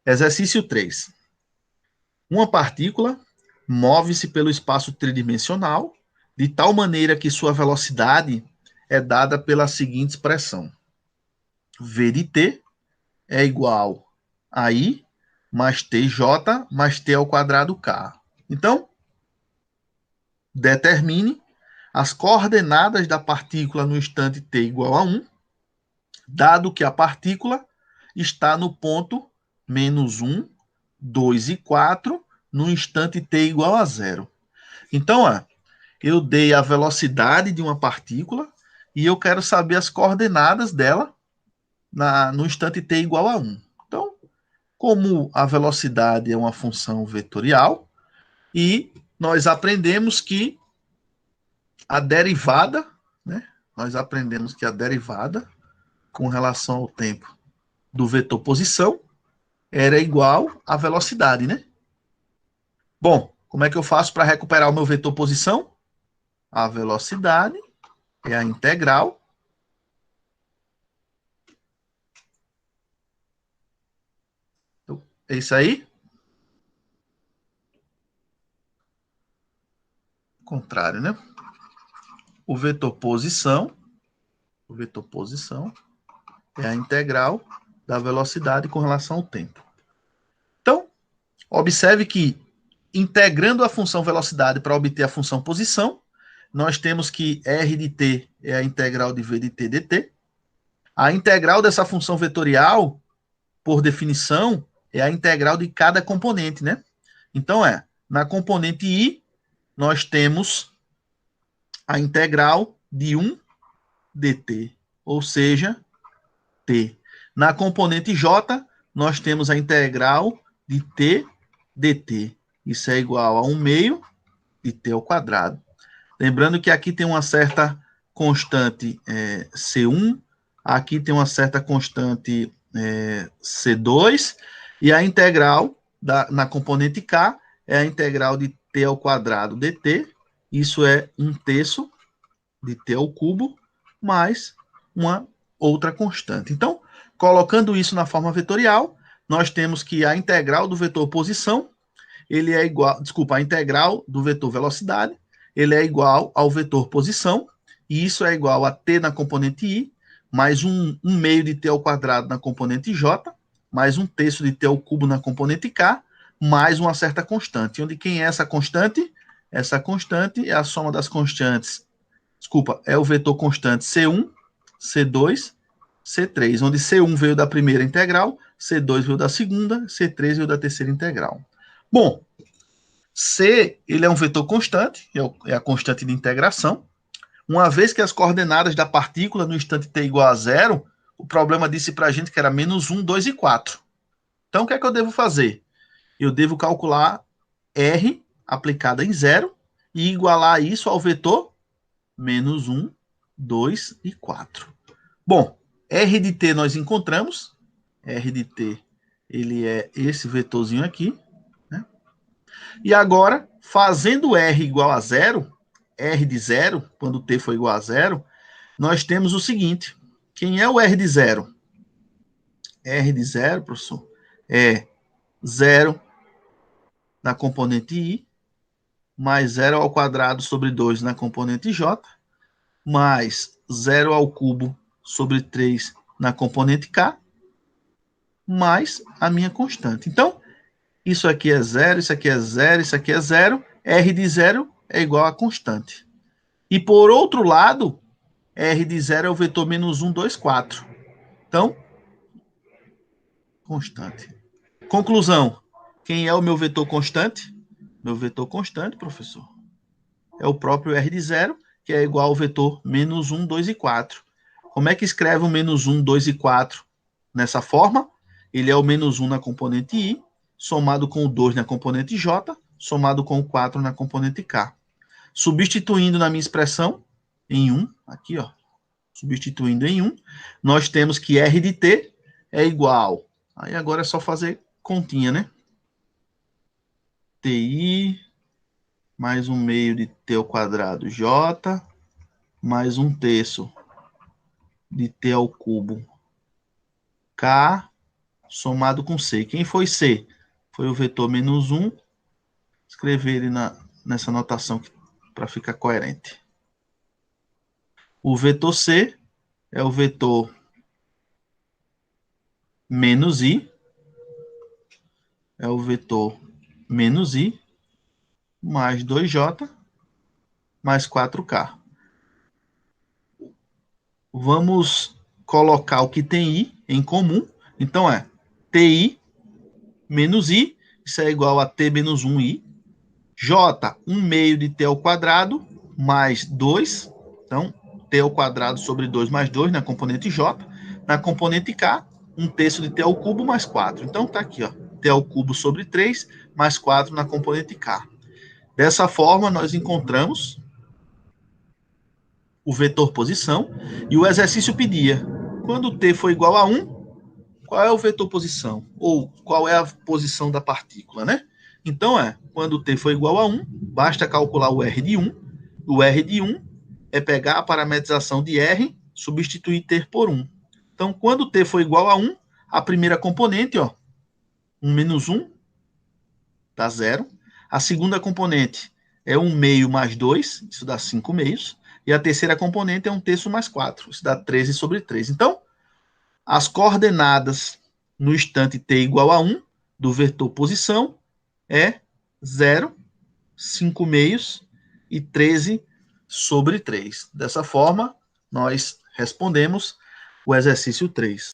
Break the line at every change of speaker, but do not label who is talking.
Exercício 3. Uma partícula move-se pelo espaço tridimensional de tal maneira que sua velocidade é dada pela seguinte expressão: V de t é igual a I mais TJ mais T ao quadrado K. Então, determine as coordenadas da partícula no instante t igual a 1, dado que a partícula está no ponto menos 1, 2 e 4 no instante t igual a 0. Então, eu dei a velocidade de uma partícula e eu quero saber as coordenadas dela no instante t igual a 1. Então, como a velocidade é uma função vetorial, e nós aprendemos que a derivada, né? Nós aprendemos que a derivada com relação ao tempo do vetor posição era igual à velocidade, né? Bom, como é que eu faço para recuperar o meu vetor posição? A velocidade é a integral é isso aí? Contrário, né? O vetor posição é a integral da velocidade com relação ao tempo. Então, observe que integrando a função velocidade para obter a função posição, nós temos que R de t é a integral de V de t dt. A integral dessa função vetorial, por definição, é a integral de cada componente, né? Então, na componente I, nós temos a integral de 1 dt, ou seja, t. Na componente J, nós temos a integral de t dt. Isso é igual a 1 meio de t ao quadrado. Lembrando que aqui tem uma certa constante C1, aqui tem uma certa constante C2, e a integral na componente K é a integral de t ao quadrado dt, isso é 1/3 de t ao cubo, mais uma outra constante. Então, colocando isso na forma vetorial, nós temos que a integral do vetor posição, ele é igual, desculpa, a integral do vetor velocidade, ele é igual ao vetor posição, e isso é igual a t na componente i, mais 1 meio de t ao quadrado na componente j, mais 1/3 de t ao cubo na componente k, mais uma certa constante. Onde quem é essa constante? Essa constante é a soma das constantes, desculpa, é o vetor constante C1, C2, C3, onde C1 veio da primeira integral, C2 veio da segunda, C3 veio da terceira integral. Bom, C ele é um vetor constante, é a constante de integração. Uma vez que as coordenadas da partícula no instante t igual a 0, o problema disse para a gente que era menos 1, 2 e 4. Então, o que é que eu devo fazer? Eu devo calcular R aplicada em 0 e igualar isso ao vetor menos 1, 2 e 4. Bom, R de t nós encontramos. R de t ele é esse vetorzinho aqui. Né? E agora, fazendo R igual a 0, R de 0, quando t for igual a 0, nós temos o seguinte. Quem é o R de 0? R de 0, professor, é 0 na componente I, mais 0 ao quadrado sobre 2 na componente J, mais 0 ao cubo sobre 3 na componente K, mais a minha constante. Então, isso aqui é 0, isso aqui é 0, isso aqui é 0. R de 0 é igual a constante. E por outro lado, R de 0 é o vetor menos 1, 2, 4. Então, constante. Conclusão. Quem é o meu vetor constante? Meu vetor constante, professor, é o próprio R de 0, que é igual ao vetor menos 1, 2 e 4. Como é que escreve o menos 1, 2 e 4 nessa forma? Ele é o menos 1 na componente I, somado com o 2 na componente J, somado com o 4 na componente K. Substituindo na minha expressão em 1, aqui, ó, substituindo em 1, nós temos que R de t é igual. Aí agora é só fazer continha, né? TI mais 1 meio de t ao quadrado J, mais 1/3 de t ao cubo K, somado com C. Quem foi C? Foi o vetor menos 1. Escrever ele nessa notação para ficar coerente. O vetor C é o vetor menos I. É o vetor menos I mais 2J mais 4K. Vamos colocar o que tem I em comum. Então é TI menos I. Isso é igual a T menos 1I. J, 1 meio de T ao quadrado mais 2. Então, T ao quadrado sobre 2 mais 2 na componente J. Na componente K, 1 terço de T ao cubo mais 4. Então, tá aqui, ó. T ao cubo sobre 3 mais 4 na componente K. Dessa forma, nós encontramos o vetor posição e o exercício pedia, quando T for igual a 1, qual é o vetor posição? Ou qual é a posição da partícula, né? Então, quando T for igual a 1, basta calcular o R de 1. O R de 1 é pegar a parametrização de R, substituir T por 1. Então, quando T for igual a 1, a primeira componente, ó, 1 menos 1, dá 0. A segunda componente é 1 meio mais 2, isso dá 5 meios. E a terceira componente é 1 terço mais 4, isso dá 13 sobre 3. Então, as coordenadas no instante t igual a 1 do vetor posição é 0, 5 meios e 13 sobre 3. Dessa forma, nós respondemos o exercício 3.